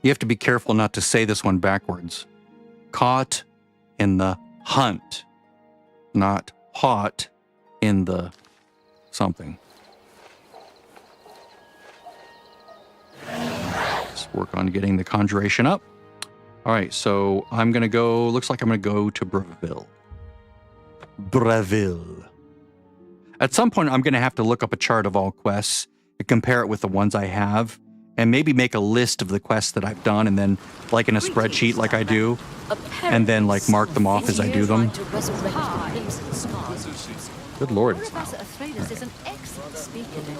You have to be careful not to say this one backwards. Caught in the hunt, not hot in the something. Let's work on getting the conjuration up. All right, so I'm going to go, looks like I'm going to go to Brille. Brille. At some point, I'm going to have to look up a chart of all quests and compare it with the ones I have, and maybe make a list of the quests that I've done, and then, like in a spreadsheet like I do, and then like mark them off as I do them. Good Lord.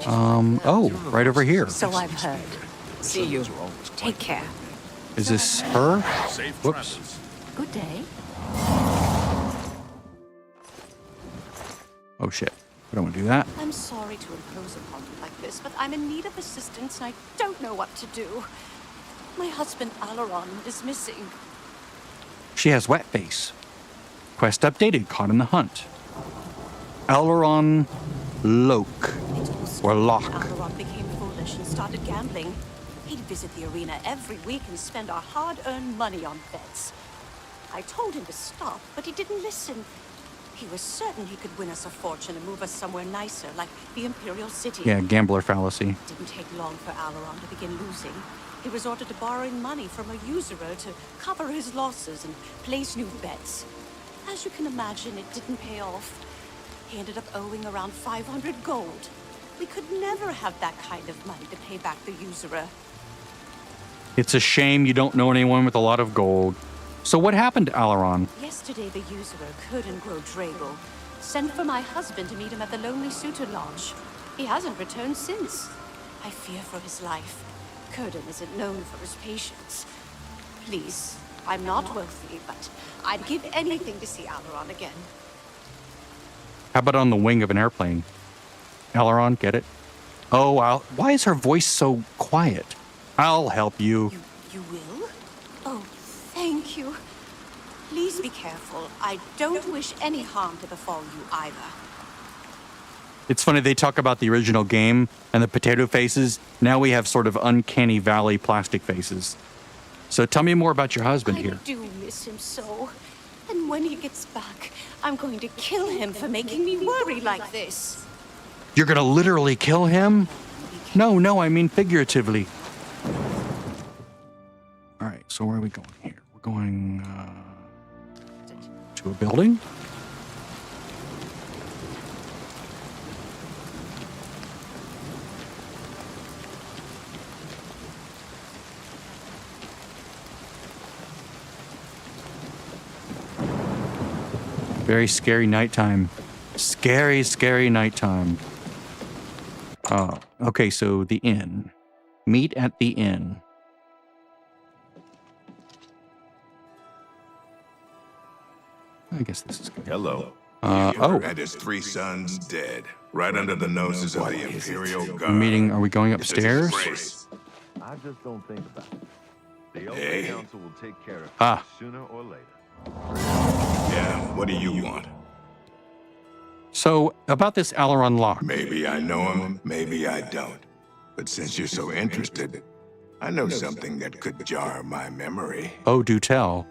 Oh, right over here. So I've heard. See you. Take care. Is this her? Whoops. Good day. Oh shit. I don't want to do that. I'm sorry to impose upon you like this, but I'm in need of assistance and I don't know what to do. My husband, Alaron, is missing. She has wet face. Quest updated, caught in the hunt. Alaron Loke. Or Locke. Alaron became foolish and started gambling. He'd visit the arena every week and spend our hard-earned money on bets. I told him to stop, but he didn't listen. He was certain he could win us a fortune and move us somewhere nicer, like the Imperial City. Yeah, gambler fallacy. It didn't take long for Alaron to begin losing. He resorted to borrowing money from a usurer to cover his losses and place new bets. As you can imagine, it didn't pay off. He ended up owing around 500 gold. We could never have that kind of money to pay back the usurer. It's a shame you don't know anyone with a lot of gold. So what happened to Alaron? Yesterday, the usurer couldn't grow Dragel. Sent for my husband to meet him at the Lonely Suitor Lodge. He hasn't returned since. I fear for his life. Curden isn't known for his patience. Please, I'm not wealthy, but I'd give anything to see Alaron again. How about on the wing of an airplane? Alaron, get it? Oh, why is her voice so quiet? I'll help you. You will? Oh, thank you. Please be careful. I don't wish any harm to befall you either. It's funny, they talk about the original game and the potato faces. Now we have sort of uncanny valley plastic faces. So tell me more about your husband here. I do miss him so. And when he gets back, I'm going to kill him for making me worry like this. You're gonna literally kill him? No, I mean figuratively. All right, so where are we going here? We're going to a building? Very scary nighttime. Scary, scary nighttime. Oh, okay, so the inn. Meet at the inn. I guess this is good. Hello. And his 3 sons dead, right under the noses of the Imperial Guard. Meeting, are we going It's a upstairs? disgrace. I just don't think about it. The old Hey. council will take care of it Ah. sooner or later. Yeah, what do you want? So, about this Alaron Locke. Maybe I know him, maybe I don't. But since you're so interested, I know something that could jar my memory. Oh, do tell.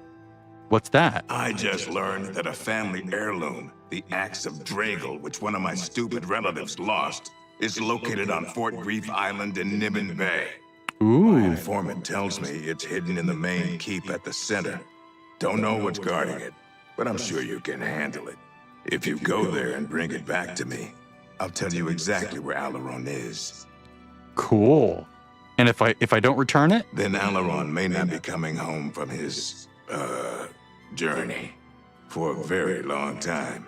What's that? I just learned that a family heirloom, the axe of Dragel, which one of my stupid relatives lost, is located on Fort Grief Island in Nibbin Bay. My Ooh. informant tells me it's hidden in the main keep at the center. Don't know what's guarding it, but I'm sure you can handle it. If you go there and bring it back to me, I'll tell you exactly where Alaron is. Cool. And if I don't return it? Then Alaron may not be coming home from his, journey for a very long time.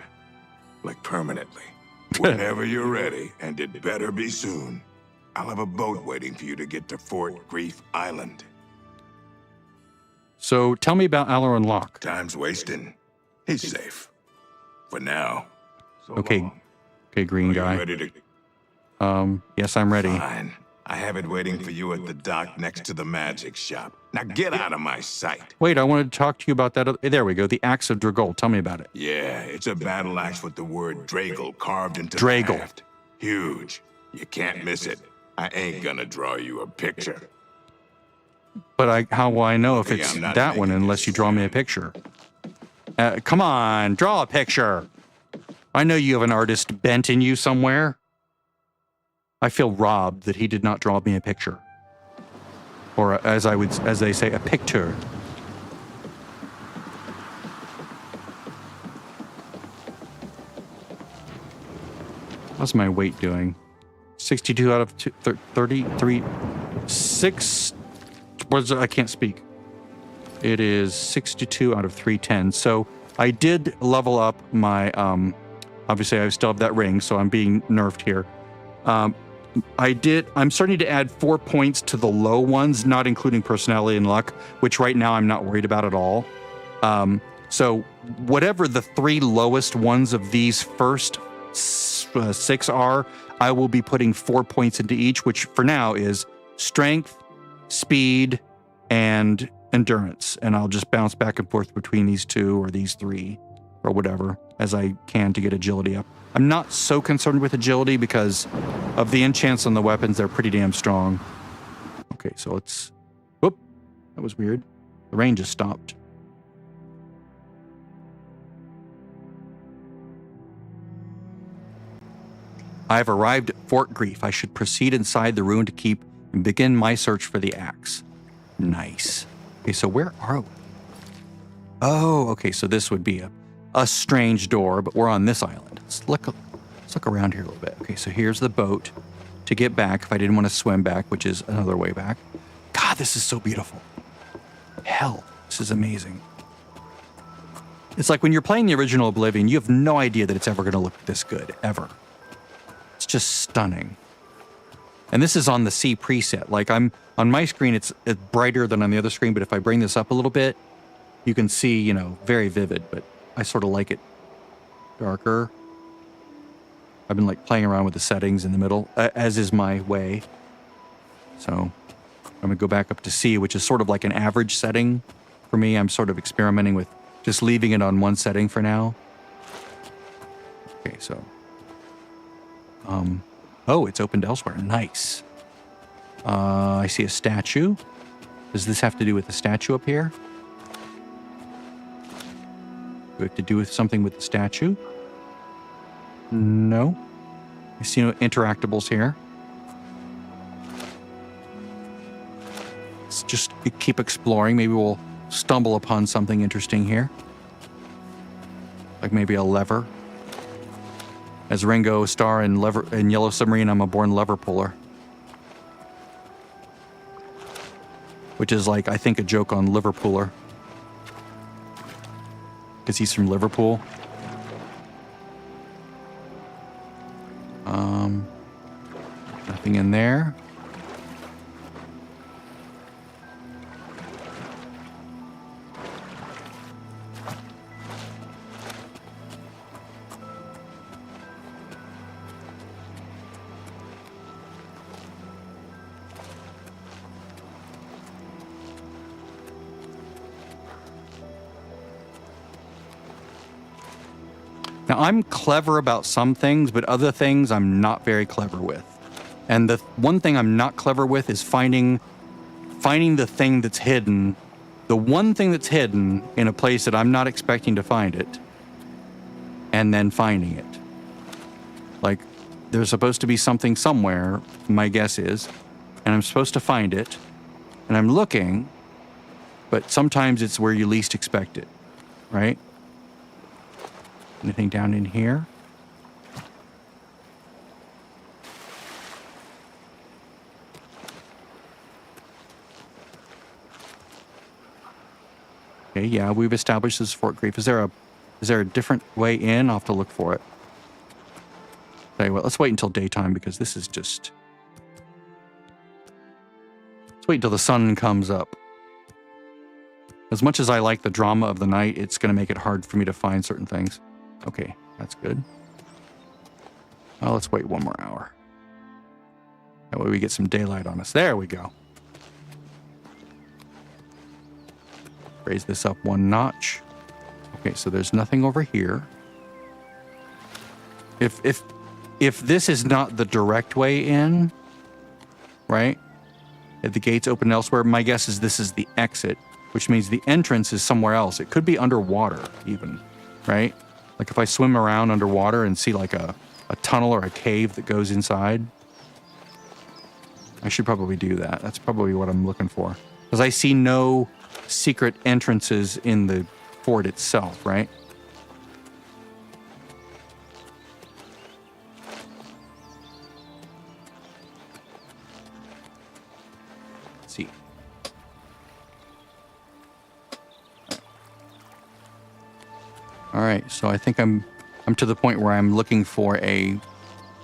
Like permanently. Whenever you're ready, and it better be soon, I'll have a boat waiting for you to get to Fort Grief Island. So, tell me about Alaron Locke. Time's wasting. He's safe. For now. So Okay. long. Okay, green Are you guy. ready to... Yes, I'm ready. Fine. I have it waiting for you at the dock next to the magic shop. Now get out of my sight. Wait, I wanted to talk to you about that. There we go. The Axe of Dragol. Tell me about it. Yeah, it's a battle axe with the word Dragel carved into Dragel. the haft. Huge. You can't miss it. I ain't gonna draw you a picture. But how will I know if Yeah, it's I'm not that one making unless this you draw me a sound. picture? Come on, draw a picture. I know you have an artist bent in you somewhere. I feel robbed that he did not draw me a picture. Or as they say, a picture. How's my weight doing? 62 out of 33. 6. I can't speak. It is 62 out of 310. So I did level up my, obviously I still have that ring, so I'm being nerfed here. I'm starting to add 4 points to the low ones, not including personality and luck, which right now I'm not worried about at all. So whatever the 3 lowest ones of these first 6 are, I will be putting 4 points into each, which for now is strength, speed, and endurance. And I'll just bounce back and forth between these 2 or these 3 or whatever as I can to get agility up. I'm not so concerned with agility because of the enchants on the weapons. They're pretty damn strong. Okay, so let's... Whoop, that was weird. The rain just stopped. I have arrived at Fort Grief. I should proceed inside the ruin to keep and begin my search for the axe. Nice. Okay, so where are we? Oh, okay, so this would be a strange door, but we're on this island. Let's look around here a little bit. Okay, so here's the boat to get back if I didn't want to swim back, which is another way back. God, this is so beautiful. Hell, this is amazing. It's like when you're playing the original Oblivion, you have no idea that it's ever going to look this good, ever. It's just stunning. And this is on the C preset. Like on my screen, it's brighter than on the other screen, but if I bring this up a little bit, you can see, very vivid, but I sort of like it darker. I've been like playing around with the settings in the middle, as is my way. So I'm gonna go back up to C, which is sort of like an average setting for me. I'm sort of experimenting with just leaving it on one setting for now. Okay, so, oh, it's opened elsewhere. Nice. I see a statue. Does this have to do with the statue up here? Do we have to do with something with the statue? No. I see no interactables here. Let's just keep exploring. Maybe we'll stumble upon something interesting here. Like maybe a lever. As Ringo Starr in Yellow Submarine, I'm a born lever puller. Which is like, I think, a joke on Liverpooler. Because he's from Liverpool. Nothing in there. Now, I'm clever about some things, but other things I'm not very clever with. And the one thing I'm not clever with is finding the thing that's hidden, the one thing that's hidden in a place that I'm not expecting to find it, and then finding it. Like, there's supposed to be something somewhere, my guess is, and I'm supposed to find it, and I'm looking, but sometimes it's where you least expect it, right? Anything down in here? Okay, yeah, we've established this Fort Grief. Is there a different way in? I'll have to look for it. Tell you what, let's wait until daytime because this is just... Let's wait until the sun comes up. As much as I like the drama of the night, it's going to make it hard for me to find certain things. Okay, that's good. Well, let's wait 1 more hour. That way we get some daylight on us. There we go. Raise this up 1 notch. Okay, so there's nothing over here. If this is not the direct way in, right? If the gates open elsewhere, my guess is this is the exit, which means the entrance is somewhere else. It could be underwater even, right? Like if I swim around underwater and see like a tunnel or a cave that goes inside, I should probably do that. That's probably what I'm looking for. Because I see no secret entrances in the fort itself, right? Let's see. All right, so I think I'm to the point where I'm looking for a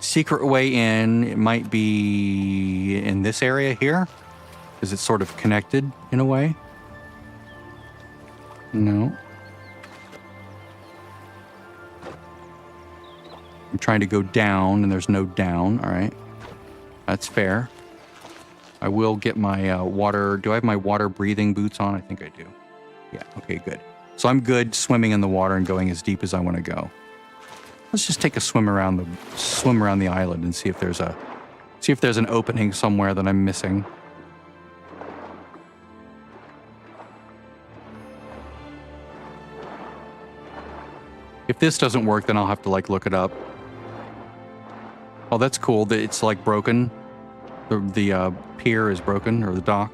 secret way in. It might be in this area here, because it's sort of connected in a way. No. I'm trying to go down, and there's no down. All right. That's fair. I will get my water. Do I have my water breathing boots on? I think I do. Yeah, okay, good. So I'm good swimming in the water and going as deep as I want to go. Let's just take a swim around the island and see if there's an opening somewhere that I'm missing. If this doesn't work, then I'll have to like look it up. Oh, that's cool. That it's like broken. The pier is broken, or the dock.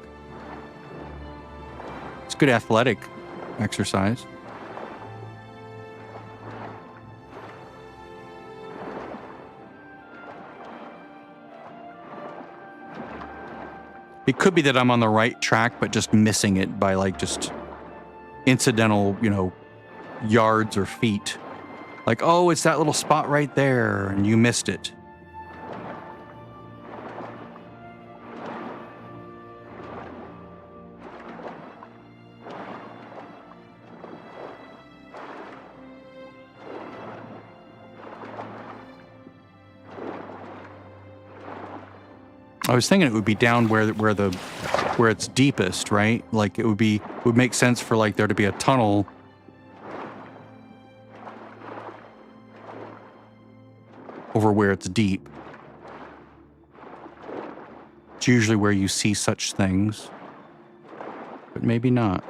It's good athletic exercise. It could be that I'm on the right track, but just missing it by like just incidental, yards or feet. Like, oh, it's that little spot right there, and you missed it. I was thinking it would be down where it's deepest, right? Like it would make sense for like there to be a tunnel over where it's deep. It's usually where you see such things, but maybe not.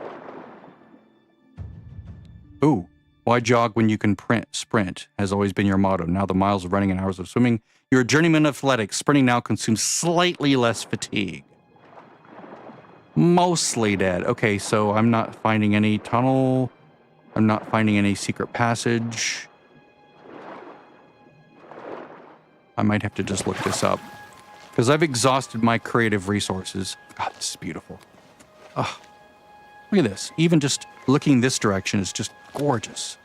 Ooh, why jog when you can sprint has always been your motto. Now the miles of running and hours of swimming. You're a journeyman of athletics. Sprinting now consumes slightly less fatigue. Mostly dead. Okay, so I'm not finding any tunnel. I'm not finding any secret passage. I might have to just look this up, because I've exhausted my creative resources. God, this is beautiful. Oh, look at this. Even just looking this direction is just gorgeous.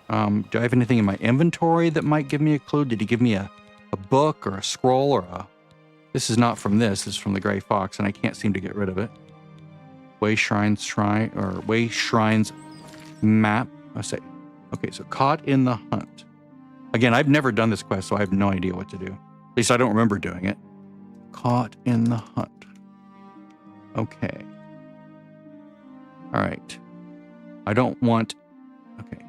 Do I have anything in my inventory that might give me a clue? Did he give me a book or a scroll or a... This is not from this. This is from the Gray Fox, and I can't seem to get rid of it. Way Shrines map. I say, okay, so Caught in the Hunt. Again, I've never done this quest, so I have no idea what to do. At least I don't remember doing it. Caught in the Hunt. Okay. All right. I don't want... Okay.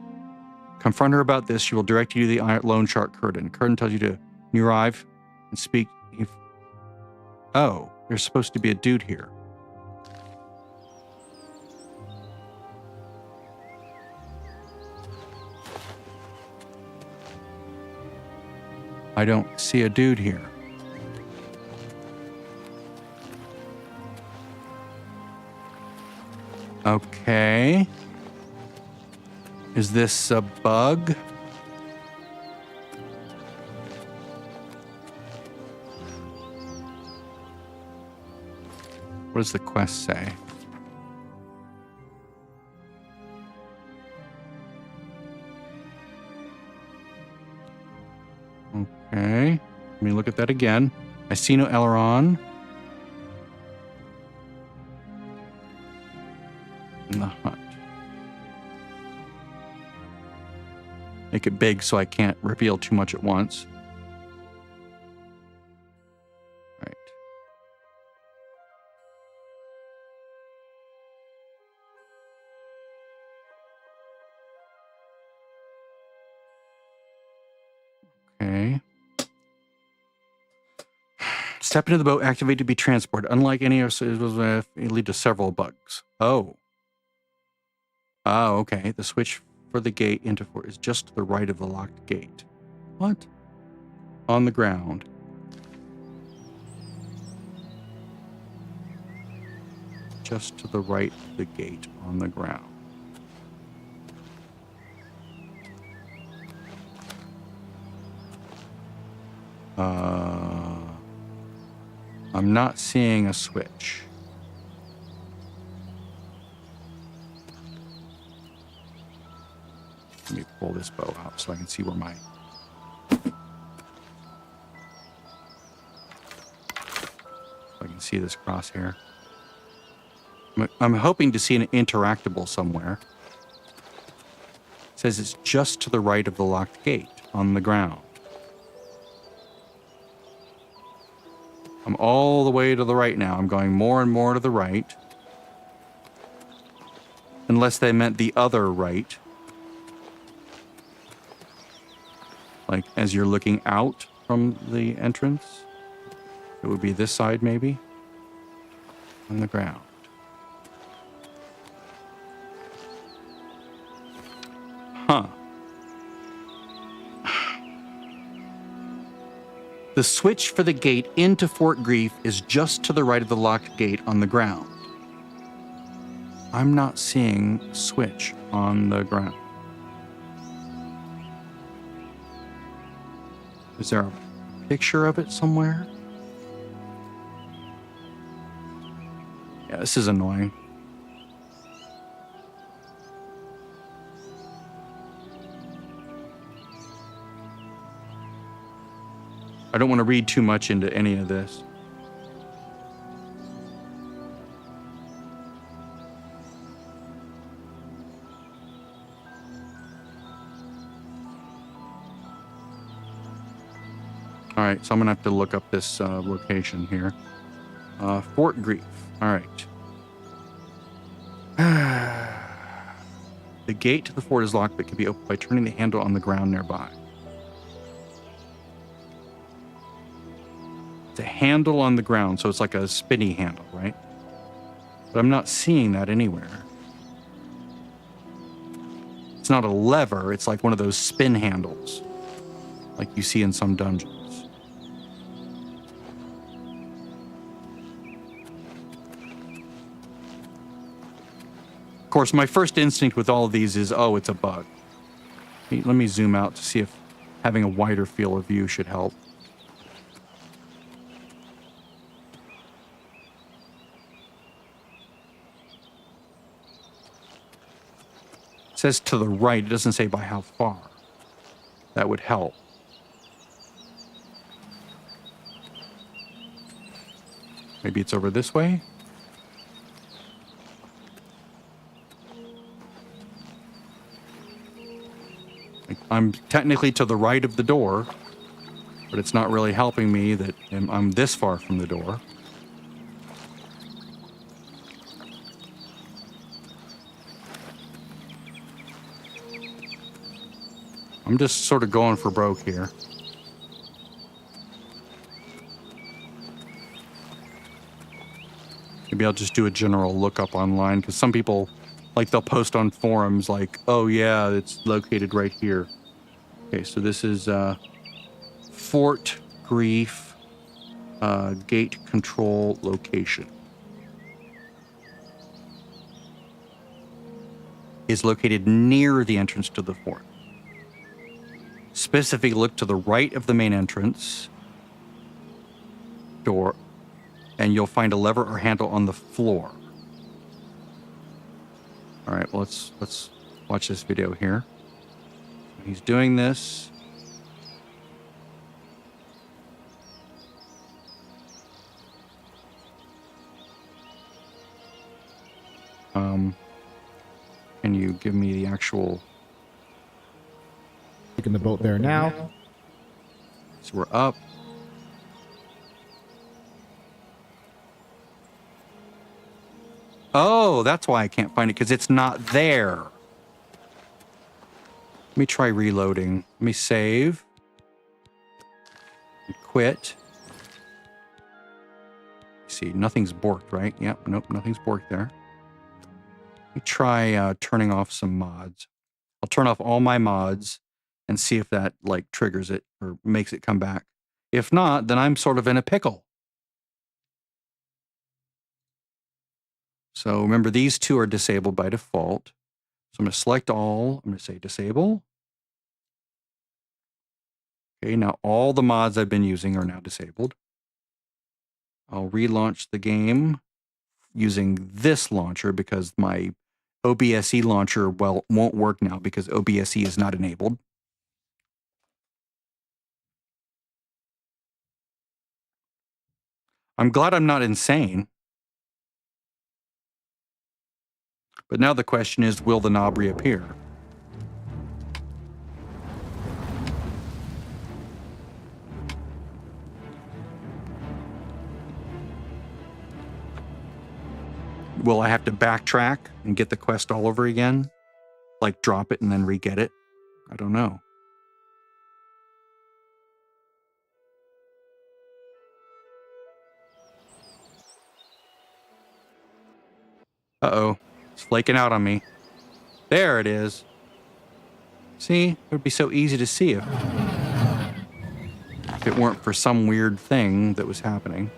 Confront her about this. She will direct you to the loan shark Curtin. Curtin tells you to arrive and speak. Oh, there's supposed to be a dude here. I don't see a dude here. Okay. Is this a bug? What does the quest say? Okay. Let me look at that again. I see no aileron. In the hunt. Make it big so I can't reveal too much at once. Right. Okay. Step into the boat, activate to be transported. Unlike any of it lead to several bugs. Oh. Oh, okay. The switch for the gate into fort is just to the right of the locked gate. What? On the ground. Just to the right of the gate on the ground. I'm not seeing a switch. Let me pull this bow out so I can see where my... I can see this crosshair. I'm hoping to see an interactable somewhere. It says it's just to the right of the locked gate on the ground. I'm all the way to the right now. I'm going more and more to the right. Unless they meant the other right. Like, as you're looking out from the entrance. It would be this side, maybe. On the ground. Huh. The switch for the gate into Fort Grief is just to the right of the locked gate on the ground. I'm not seeing a switch on the ground. Is there a picture of it somewhere? Yeah, this is annoying. I don't want to read too much into any of this. All right, so I'm gonna have to look up this location here. Fort Grief. All right. The gate to the fort is locked, but can be opened by turning the handle on the ground nearby. It's a handle on the ground, so it's like a spinny handle, right? But I'm not seeing that anywhere. It's not a lever, it's like one of those spin handles, like you see in some dungeons. Of course, my first instinct with all of these is, oh, it's a bug. Let me zoom out to see if having a wider field of view should help. It says to the right, it doesn't say by how far. That would help. Maybe it's over this way? I'm technically to the right of the door, but it's not really helping me that I'm this far from the door. I'm just sort of going for broke here. Maybe I'll just do a general lookup online, because some people, like, they'll post on forums like, oh yeah, it's located right here. Okay, so this is Fort Grief gate control location. Is located near the entrance to the fort. Specifically, look to the right of the main entrance door, and you'll find a lever or handle on the floor. All right, well, let's watch this video here. He's doing this. Can you give me the actual... Taking the boat there now. So we're up. Oh, that's why I can't find it, because it's not there. Let me try reloading. Let me save. Quit. see, nothing's borked, right? Yep, nope, nothing's borked there. Let me try turning off some mods. I'll turn off all my mods and see if that like triggers it or makes it come back. If not, then I'm sort of in a pickle. So remember, these two are disabled by default. So I'm going to select all. I'm going to say disable. Okay, now all the mods I've been using are now disabled. I'll relaunch the game using this launcher because my OBSE launcher, well, won't work now because OBSE is not enabled. I'm glad I'm not insane. But now the question is, will the knob reappear? Will I have to backtrack and get the quest all over again? Like drop it and then re-get it? I don't know. Uh-oh. It's flaking out on me. There it is. See? It would be so easy to see if it weren't for some weird thing that was happening.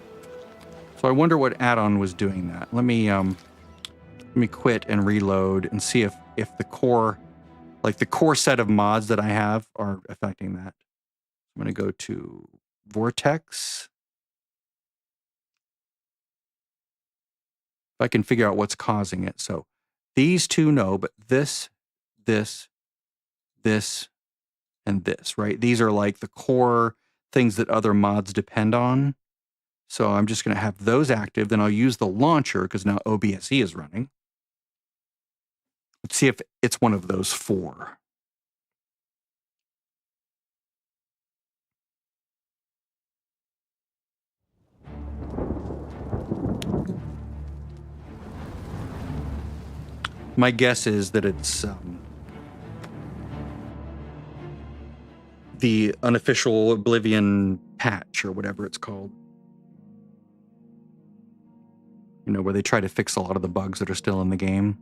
So I wonder what add-on was doing that. Let me quit and reload and see if the core, like the core set of mods that I have are affecting that. I'm going to go to Vortex. If I can figure out what's causing it. So these two, no, but this, and this, right? These are like the core things that other mods depend on. So I'm just going to have those active. Then I'll use the launcher because now OBSE is running. Let's see if it's one of those four. My guess is that it's the unofficial Oblivion patch or whatever it's called. You know, where they try to fix a lot of the bugs that are still in the game.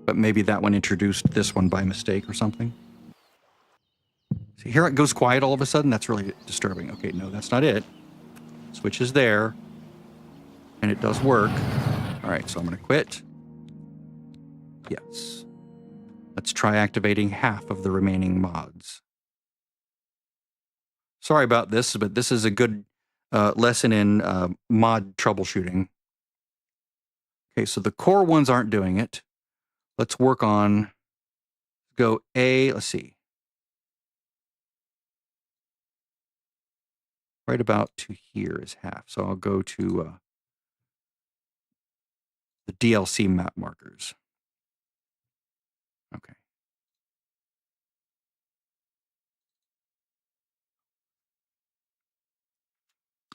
But maybe that one introduced this one by mistake or something. See, here it goes quiet all of a sudden. That's really disturbing. Okay, no, that's not it. Switch is there. And it does work. All right, so I'm going to quit. Yes. Let's try activating half of the remaining mods. Sorry about this, but this is a good lesson in mod troubleshooting. Okay, so the core ones aren't doing it. Let's work on, go A, let's see. Right about to here is half. So I'll go to the DLC map markers. Okay.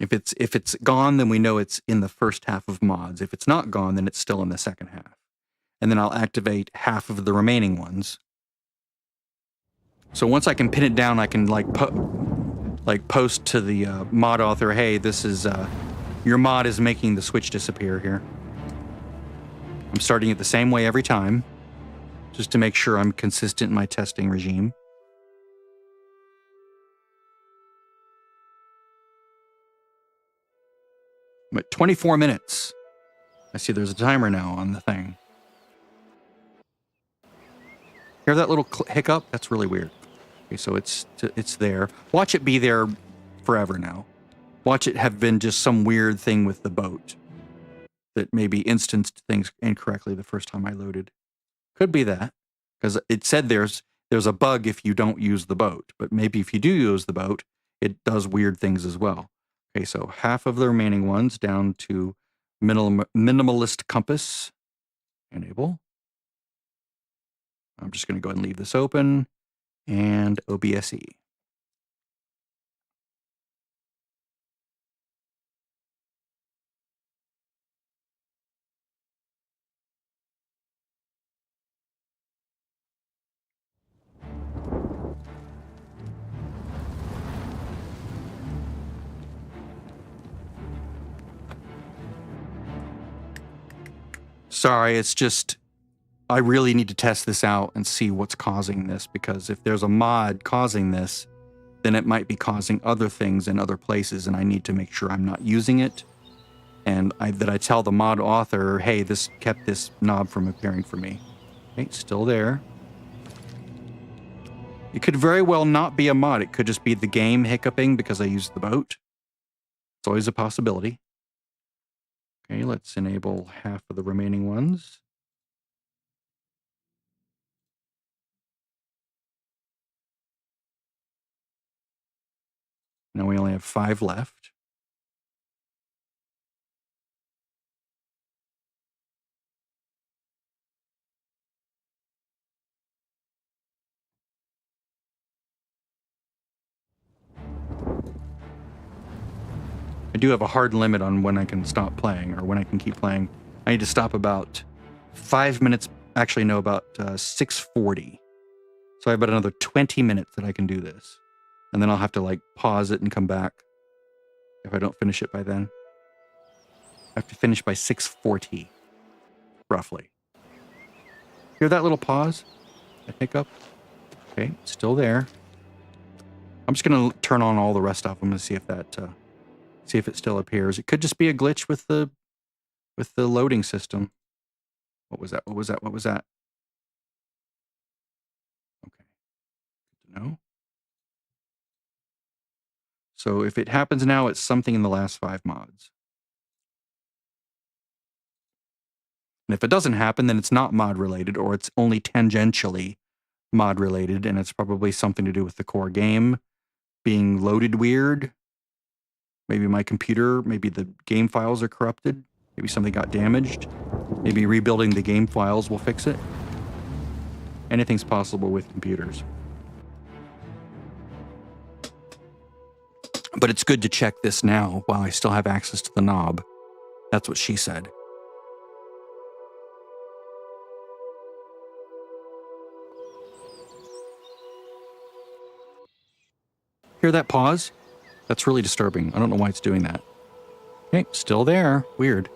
If it's gone, then we know it's in the first half of mods. If it's not gone, then it's still in the second half. And then I'll activate half of the remaining ones. So once I can pin it down, I can like post to the mod author, hey, this is your mod is making the switch disappear here. I'm starting it the same way every time, just to make sure I'm consistent in my testing regime. I'm at 24 minutes. I see there's a timer now on the thing. Hear that little hiccup? That's really weird. Okay, so it's there. Watch it be there forever now. Watch it have been just some weird thing with the boat that maybe instanced things incorrectly the first time I loaded. Could be that, because it said there's a bug if you don't use the boat, but maybe if you do use the boat, it does weird things as well. Okay, so half of the remaining ones down to minimalist compass. Enable. I'm just going to go ahead and leave this open and OBSE. Sorry, it's just I really need to test this out and see what's causing this, because if there's a mod causing this, then it might be causing other things in other places, and I need to make sure I'm not using it. And that I tell the mod author, hey, this kept this knob from appearing for me. Okay, still there. It could very well not be a mod. It could just be the game hiccuping because I used the boat. It's always a possibility. Okay, let's enable half of the remaining ones. Now we only have 5 left. I do have a hard limit on when I can stop playing or when I can keep playing. I need to stop about 5 minutes, actually no, about 6:40. So I have about another 20 minutes that I can do this. And then I'll have to like pause it and come back if I don't finish it by then. I have to finish by 6:40, roughly. Hear that little pause? That hiccup? Okay, still there. I'm just gonna turn on all the rest of them and see if that see if it still appears. It could just be a glitch with the loading system. What was that? What was that? What was that? Okay, good to know. So if it happens now, it's something in the last 5 mods. And if it doesn't happen, then it's not mod related, or it's only tangentially mod related, and it's probably something to do with the core game being loaded weird. Maybe my computer, maybe the game files are corrupted. Maybe something got damaged. Maybe rebuilding the game files will fix it. Anything's possible with computers. But it's good to check this now while I still have access to the knob. That's what she said. Hear that pause? That's really disturbing. I don't know why it's doing that. Okay, still there. Weird.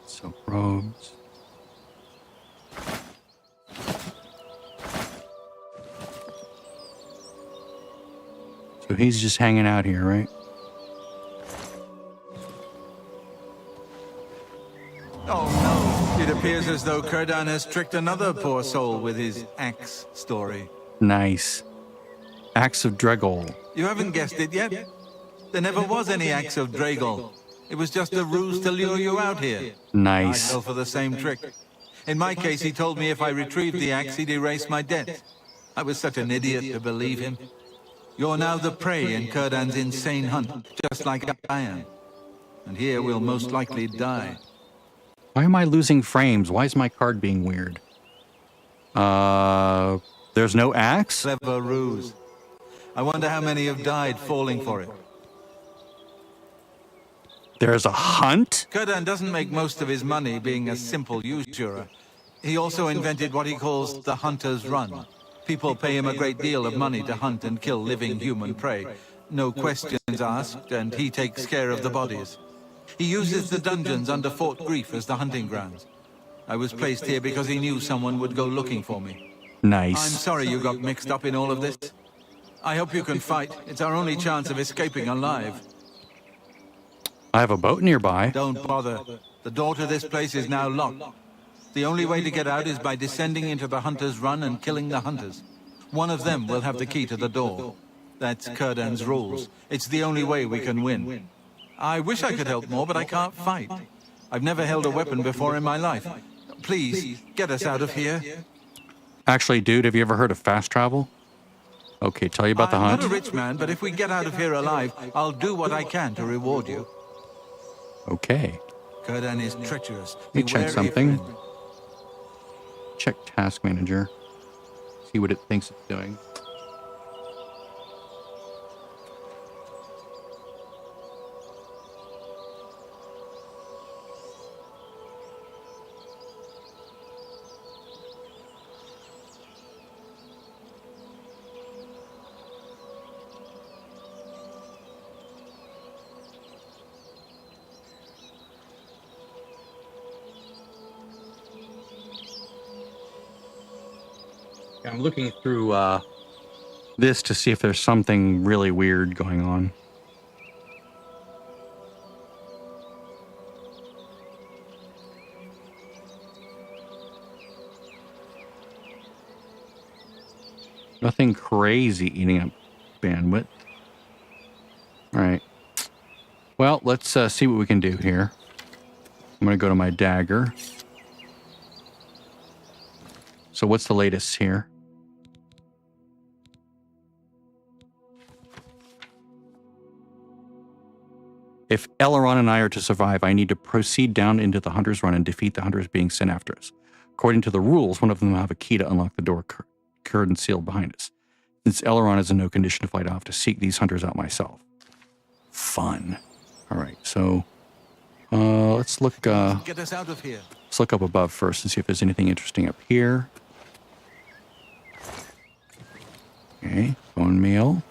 So robes. So he's just hanging out here, right? Oh no, it appears as though Kurdan has tricked another poor soul with his axe story. Nice. Axe of Dregol. You haven't guessed it yet? There never was any axe of Dragol. It was just a ruse to lure you out here. Nice. I fell for the same trick. In my case, he told me if I retrieved the axe, he'd erase my debt. I was such an idiot to believe him. You're now the prey in Kurdan's insane hunt, just like I am. And here we'll most likely die. Why am I losing frames? Why is my card being weird? There's no axe? Clever ruse. I wonder how many have died falling for it. There's a hunt? Kurdan doesn't make most of his money being a simple usurer. He also invented what he calls the hunter's run. People pay him a great deal of money to hunt and kill living human prey. No questions asked, and he takes care of the bodies. He uses the dungeons under Fort Grief as the hunting grounds. I was placed here because he knew someone would go looking for me. Nice. I'm sorry you got mixed up in all of this. I hope you can fight. It's our only chance of escaping alive. I have a boat nearby. Don't bother. The door to this place is now locked. The only way to get out is by descending into the hunter's run and killing the hunters. One of them will have the key to the door. That's Kurdan's rules. It's the only way we can win. I wish I could help more, but I can't fight. I've never held a weapon before in my life. Please, get us out of here. Actually, dude, have you ever heard of fast travel? Okay, tell you about the I'm hunt. not a rich man, but if we get out of here alive, I'll do what I can to reward you. Okay. Kurdan is treacherous. Let me check something. Check Task Manager. See what it thinks it's doing. I'm looking through this to see if there's something really weird going on. Nothing crazy eating up bandwidth. All right. Well, let's see what we can do here. I'm going to go to my dagger. So what's the latest here? If Elrond and I are to survive, I need to proceed down into the Hunter's Run and defeat the hunters being sent after us. According to the rules, one of them will have a key to unlock the door curtain sealed behind us. Since Elrond is in no condition to fight, I'll have to seek these hunters out myself. Fun. All right, so let's look. Get us out of here. Let's look up above first and see if there's anything interesting up here. Okay, bone meal.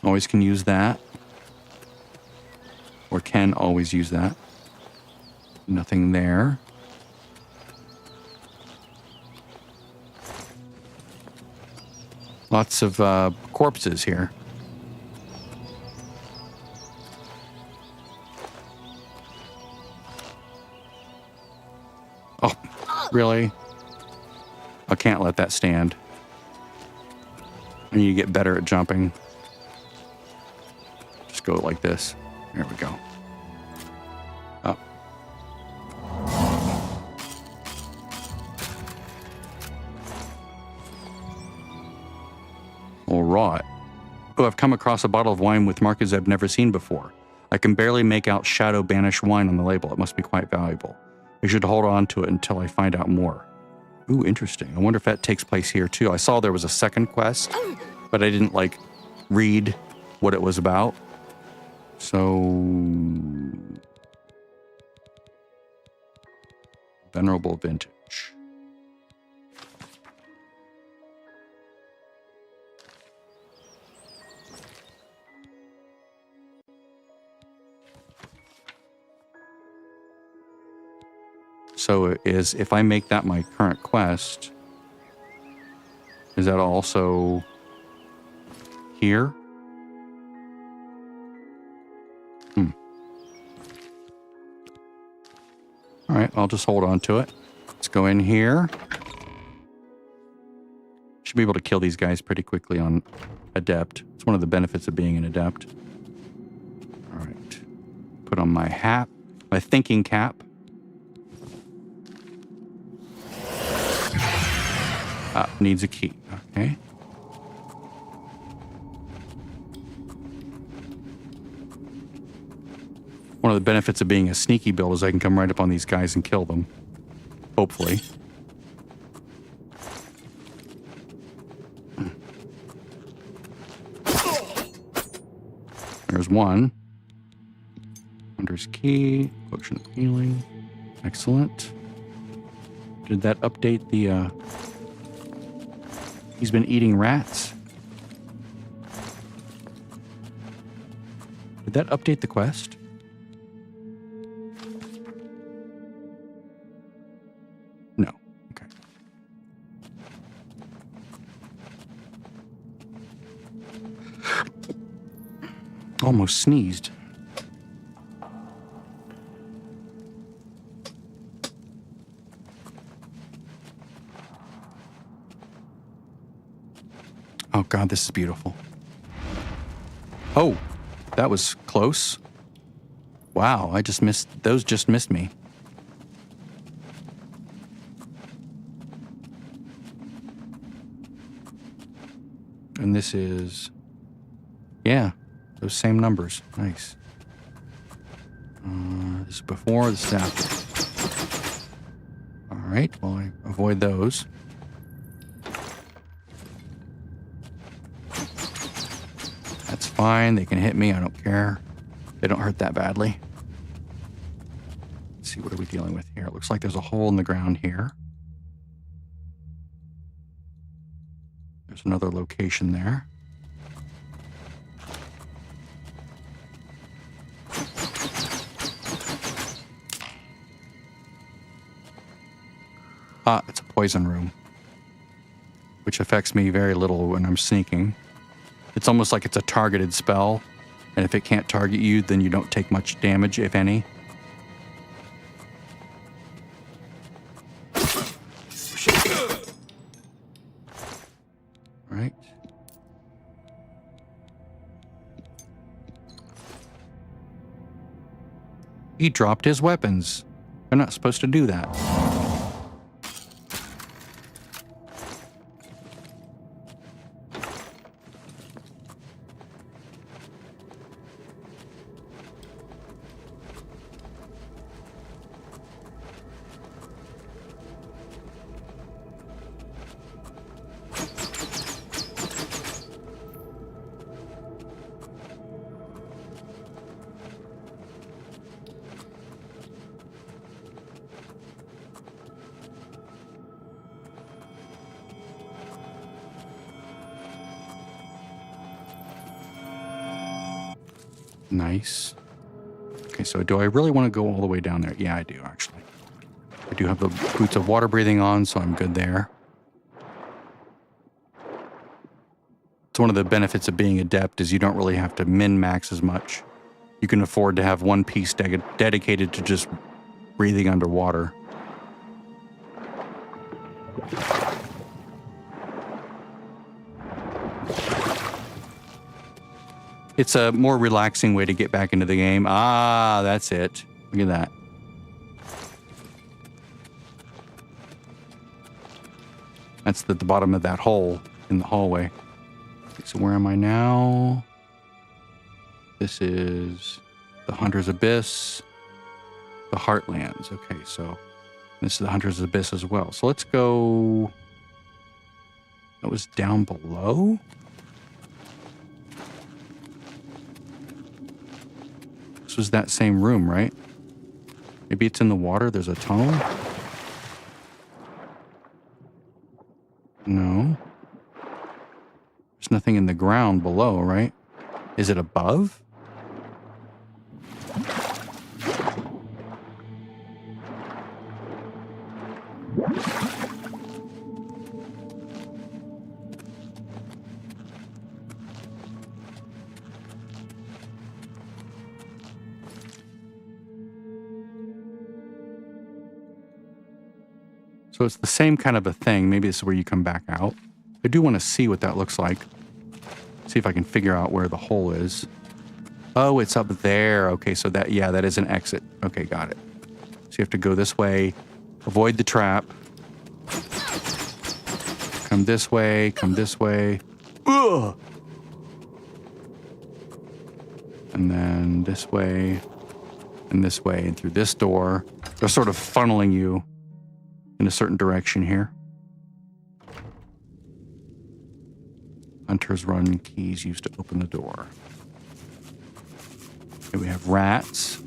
Always can use that. Or can always use that. Nothing there. Lots of corpses here. Oh, really? I can't let that stand. I need to get better at jumping. Just go like this. There we go. Up. All right. Oh, I've come across a bottle of wine with markings I've never seen before. I can barely make out Shadow Banished Wine on the label. It must be quite valuable. I should hold on to it until I find out more. Ooh, interesting. I wonder if that takes place here too. I saw there was a second quest, but I didn't read what it was about. So Venerable Vintage. So if I make that my current quest, is that also here? All right, I'll just hold on to it. Let's go in here. Should be able to kill these guys pretty quickly on Adept. It's one of the benefits of being an Adept. All right. Put on my hat, my thinking cap. Needs a key. Okay. One of the benefits of being a sneaky build is I can come right up on these guys and kill them. Hopefully. There's one. Hunter's key. Potion of healing. Excellent. Did that update the, He's been eating rats? Did that update the quest? No. Okay. Almost sneezed. Oh God, this is beautiful. Oh, that was close. Wow, I just missed, those just missed me. And this is, yeah, those same numbers. Nice. This is before, this is after. All right, well, I avoid those. That's fine. They can hit me. I don't care. They don't hurt that badly. Let's see, what are we dealing with here? It looks like there's a hole in the ground here. There's another location there. Ah, it's a poison room. which affects me very little when I'm sneaking. It's almost like it's a targeted spell, and if it can't target you, then you don't take much damage, if any. Right. He dropped his weapons. They're not supposed to do that. Nice. Okay, so do I really want to go all the way down there? Yeah, I do, actually. I do have the boots of water breathing on, so I'm good there. It's one of the benefits of being adept is you don't really have to min-max as much. You can afford to have one piece dedicated to just breathing underwater. It's a more relaxing way to get back into the game. Ah, that's it. Look at that. That's the bottom of that hole in the hallway. Okay, so where am I now? This is the Hunter's Abyss, the Heartlands. Okay, so this is the Hunter's Abyss as well. So let's go... That was down below? This was that same room, right? Maybe it's in the water. There's a tunnel. No. There's nothing in the ground below, right? Is it above? So it's the same kind of a thing. Maybe this is where you come back out. I do want to see what that looks like. See if I can figure out where the hole is. Oh, it's up there. Okay, so that, yeah, that is an exit. Okay, got it. So you have to go this way, avoid the trap. Come this way, come this way. Ugh! And then this way, and this way, and through this door. They're sort of funneling you in a certain direction here. Hunter's Run keys used to open the door. Here we have rats.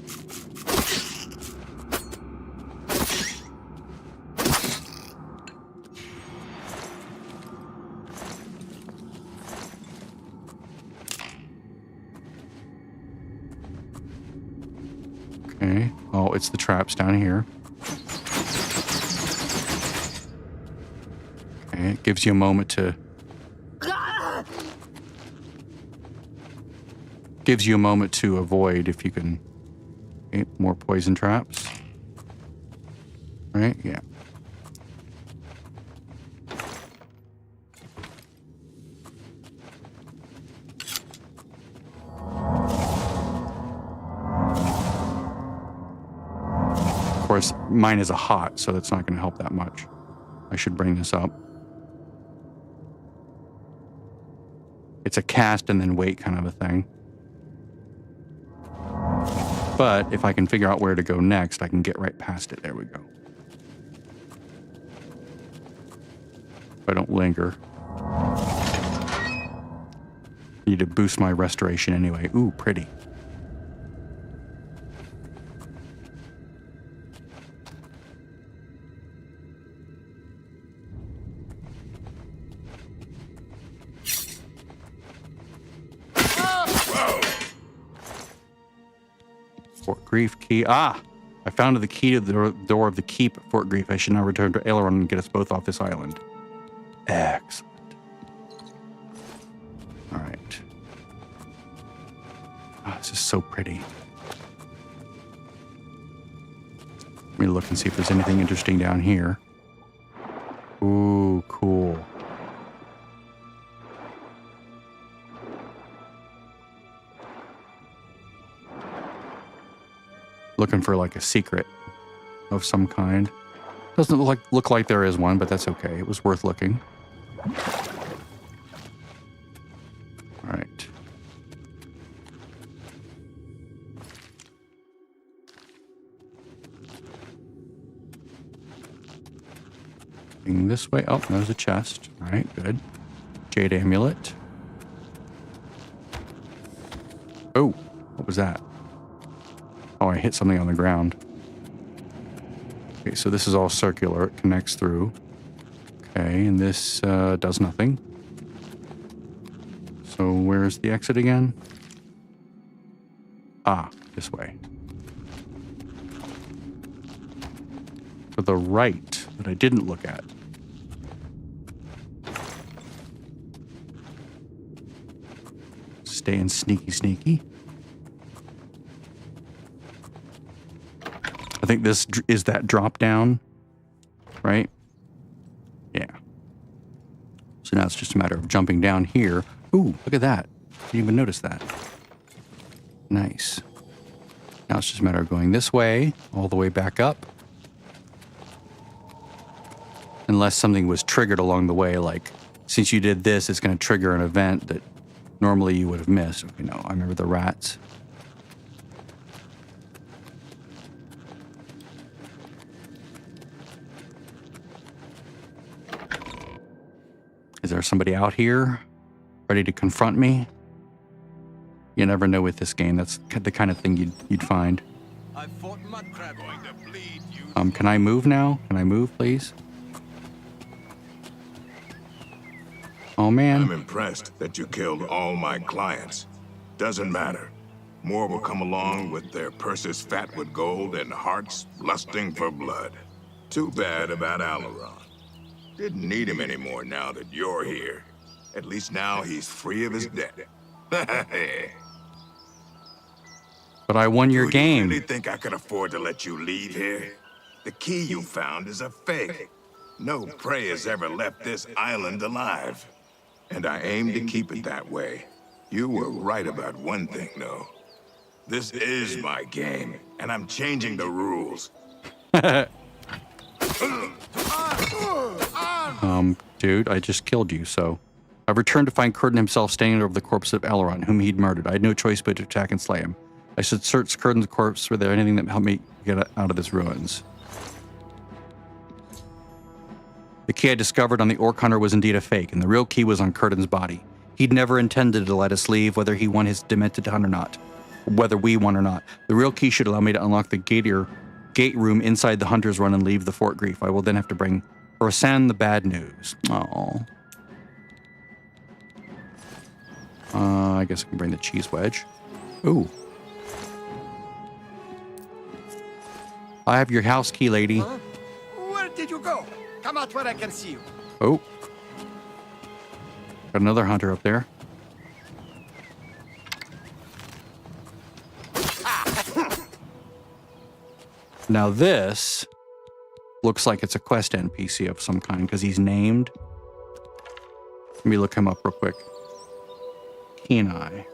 Okay. Oh, it's the traps down here. Okay, it gives you a moment to... Gives you a moment to avoid if you can... Okay, more poison traps. Right? Yeah. Of course, mine is a hot, so that's not going to help that much. I should bring this up. It's a cast and then wait kind of a thing. But if I can figure out where to go next, I can get right past it. There we go. If I don't linger. Need to boost my restoration anyway. Ooh, pretty. Fort Grief key. Ah! I found the key to the door of the keep at Fort Grief. I should now return to Aileron and get us both off this island. Excellent. This is so pretty. Let me look and see if there's anything interesting down here. Ooh, cool. Looking for like a secret of some kind. Doesn't look like there is one, but that's okay. It was worth looking. All right. This way. Oh, there's a chest. All right, good. Jade amulet. Oh, what was that? Oh, I hit something on the ground. Okay, so this is all circular. It connects through. Okay, and this does nothing. So where's the exit again? Ah, this way. To the right that I didn't look at. Staying sneaky. I think this is that drop down, right? Yeah. So now it's just a matter of jumping down here. Ooh, look at that. Didn't even notice that. Nice. Now it's just a matter of going this way, all the way back up. Unless something was triggered along the way, like since you did this, it's going to trigger an event that normally you would have missed. Okay, no, I remember the rats. Is there somebody out here ready to confront me? You never know with this game. That's the kind of thing you'd find. I fought mud crab going to bleed you. Can I move now? Can I move, please? Oh, man. I'm impressed that you killed all my clients. Doesn't matter. More will come along with their purses fat with gold and hearts lusting for blood. Too bad about Alaron. Didn't need him anymore now that you're here. At least now he's free of his debt. But I won your game. Do you really think I could afford to let you leave here? The key you found is a fake. No prey has ever left this island alive. And I aim to keep it that way. You were right about one thing, though. This is my game, and I'm changing the rules. Dude, I just killed you, so... I've returned to find Curtin himself standing over the corpse of Alaron, whom he'd murdered. I had no choice but to attack and slay him. I should search Curtin's corpse for there anything that helped me get out of this ruins. The key I discovered on the Orc Hunter was indeed a fake, and the real key was on Curtin's body. He'd never intended to let us leave, whether he won his demented hunt or not. Whether we won or not. The real key should allow me to unlock the gate room inside the Hunter's Run and leave the Fort Grief. I will then have to bring Rosanne the bad news. Oh. I guess I can bring the cheese wedge. Ooh. I have your house key, lady. Huh? Where did you go? Come out where I can see you. Oh. Got another hunter up there. Now this looks like it's a quest NPC of some kind because he's named. Let me look him up real quick. Keen Eye.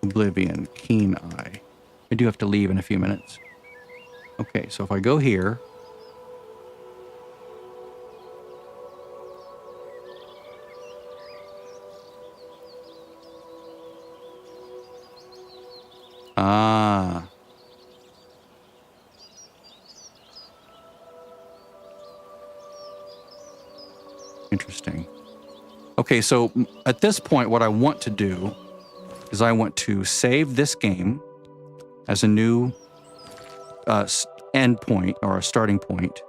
Oblivion, Keen Eye. I do have to leave in a few minutes. Okay, so if I go here. Ah. Interesting. Okay, so at this point, what I want to do is I want to save this game as a new end point or a starting point.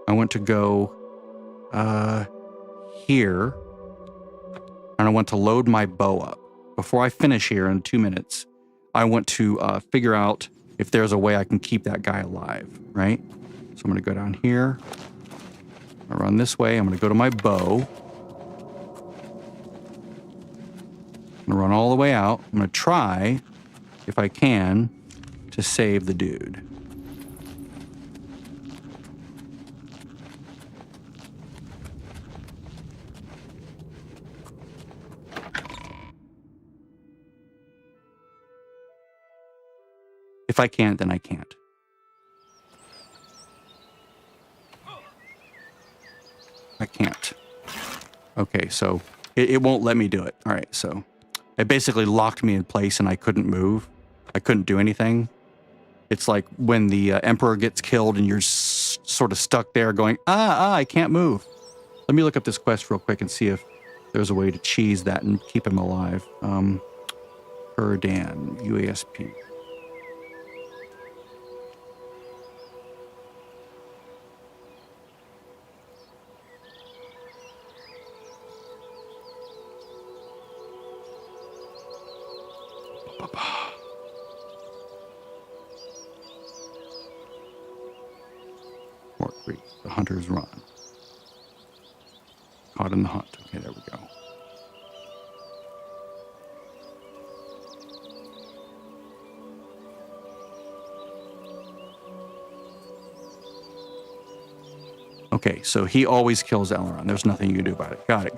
I want to go here, and I want to load my bow up. Before I finish here in 2 minutes, I want to figure out if there's a way I can keep that guy alive, right? So I'm going to go down here. I run this way. I'm going to go to my bow. I'm going to run all the way out. I'm going to try, if I can, to save the dude. If I can't, then I can't. I can't. Okay, so it won't let me do it. All right, so it basically locked me in place and I couldn't move. I couldn't do anything. It's like when the Emperor gets killed and you're sort of stuck there going, I can't move. Let me look up this quest real quick and see if there's a way to cheese that and keep him alive. Erdan, UASP. Fort Creek, the Hunter's Run. Caught in the hunt. Okay, there we go. Okay, so he always kills Elrond. There's nothing you can do about it. Got it.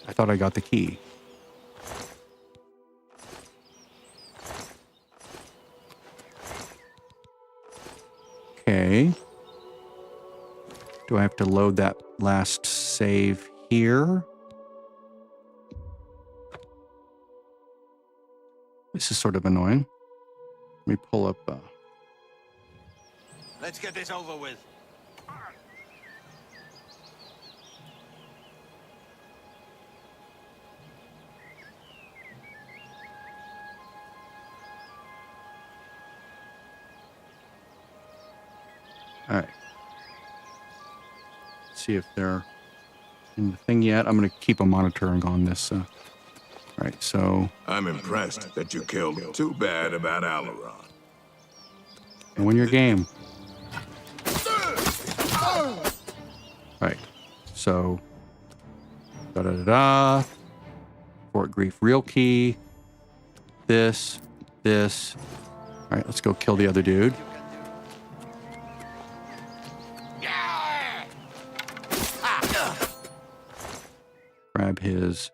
I thought I got the key. Okay. Do I have to load that last save here? This is sort of annoying. Let me pull up. Let's get this over with. All right. See if they're in the thing yet. I'm going to keep a monitoring on this. All right, so. I'm impressed that you killed too bad about Alaron. And win your game. All right, so. Da-da-da-da. Fort Grief real key. This. All right, let's go kill the other dude. Grab his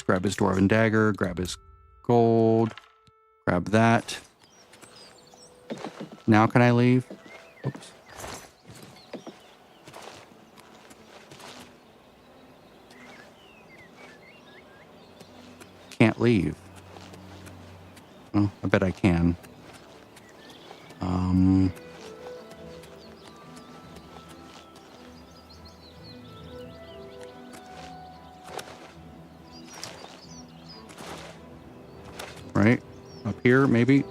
grab his dwarven dagger, grab his gold, grab that. Now can I leave? Oops. Can't leave. Oh, I bet I can. Right? Up here, maybe?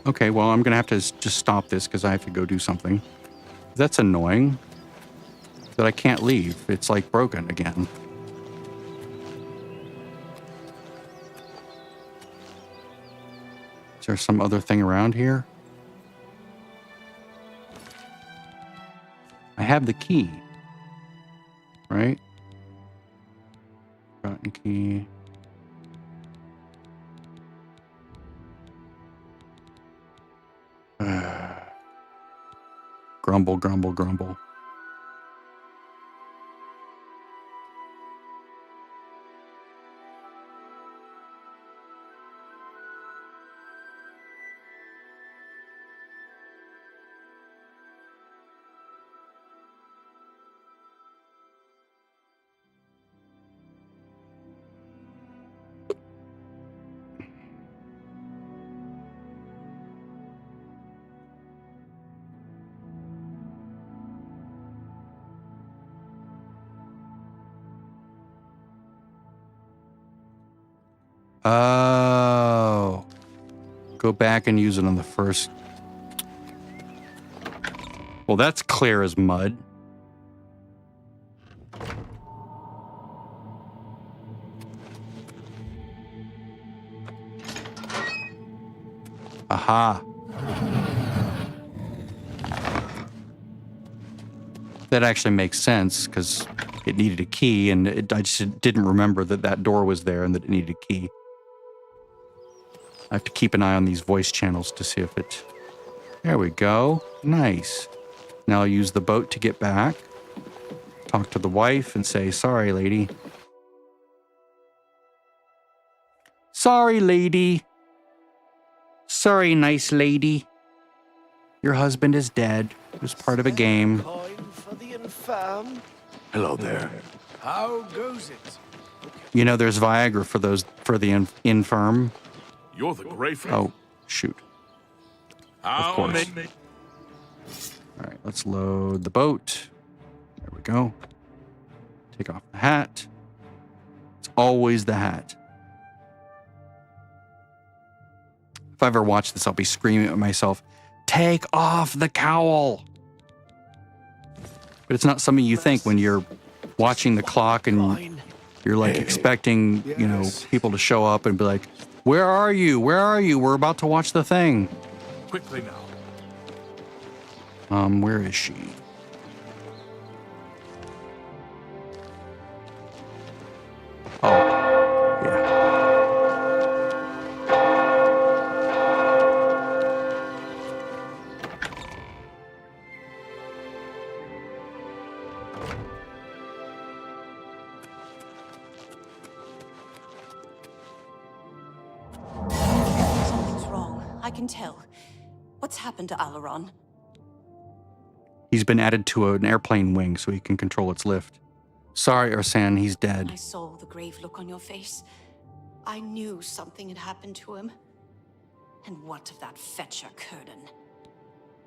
Okay, well, I'm going to have to just stop this because I have to go do something. That's annoying. That I can't leave. It's like broken again. Is there some other thing around here? I have the key. Right? Gotten key. Grumble, grumble, grumble. Oh. Go back and use it on the first. Well, that's clear as mud. Aha. That actually makes sense because it needed a key, and I just didn't remember that that door was there and that it needed a key. I have to keep an eye on these voice channels to see if it... There we go. Nice. Now I'll use the boat to get back. Talk to the wife and say, sorry, lady. Sorry, lady. Sorry, nice lady. Your husband is dead. It was part of a game. For the infirm. Hello there. How goes it? You know, there's Viagra for the infirm. You're the Greyfin. Oh, shoot. Of course. All right, let's load the boat. There we go. Take off the hat. It's always the hat. If I ever watch this, I'll be screaming at myself, take off the cowl. But it's not something you think when you're watching the clock and you're like expecting, you know, people to show up and be like, where are you? Where are you? We're about to watch the thing. Quickly now. Where is she? Oh, yeah. Something's wrong. I can tell. What's happened to Alaron? He's been added to an airplane wing so he can control its lift. Sorry, Ursan, he's dead. I saw the grave look on your face. I knew something had happened to him. And what of that fetcher, Curden?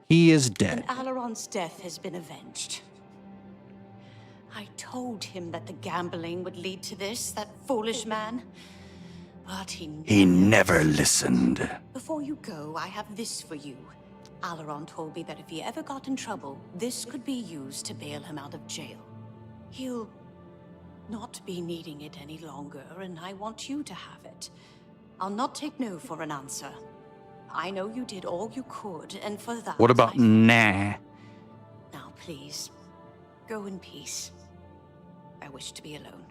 He is dead. And Alaron's death has been avenged. I told him that the gambling would lead to this, that foolish man. But He never listened. Before you go, I have this for you. Alaron told me that if he ever got in trouble, this could be used to bail him out of jail. He'll not be needing it any longer, and I want you to have it. I'll not take no for an answer. I know you did all you could, and for that... What about nah? Now, please, go in peace. I wish to be alone.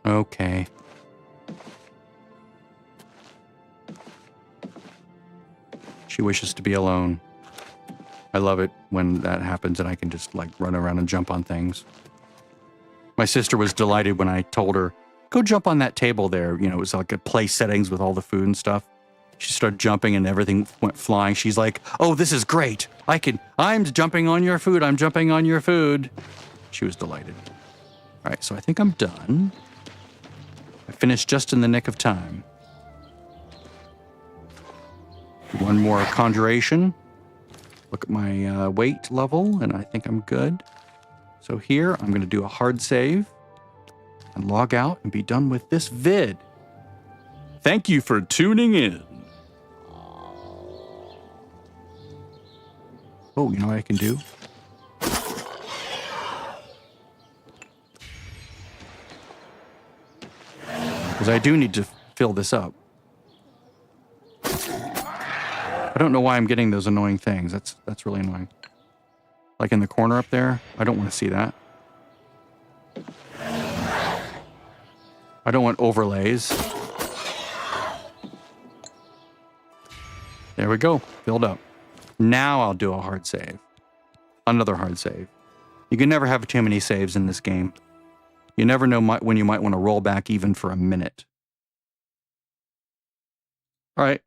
Okay. She wishes to be alone. I love it when that happens and I can just like run around and jump on things. My sister was delighted when I told her, go jump on that table there. You know, it was like a place settings with all the food and stuff. She started jumping and everything went flying. She's like, oh, this is great. I'm jumping on your food. I'm jumping on your food. She was delighted. All right, so I think I'm done. I finished just in the nick of time. One more conjuration. Look at my weight level, and I think I'm good. So here, I'm going to do a hard save and log out and be done with this vid. Thank you for tuning in. Oh, you know what I can do? Because I do need to fill this up. I don't know why I'm getting those annoying things. That's really annoying. Like in the corner up there, I don't want to see that. I don't want overlays. There we go, filled up. Now I'll do a hard save. Another hard save. You can never have too many saves in this game. You never know when you might want to roll back even for a minute. All right,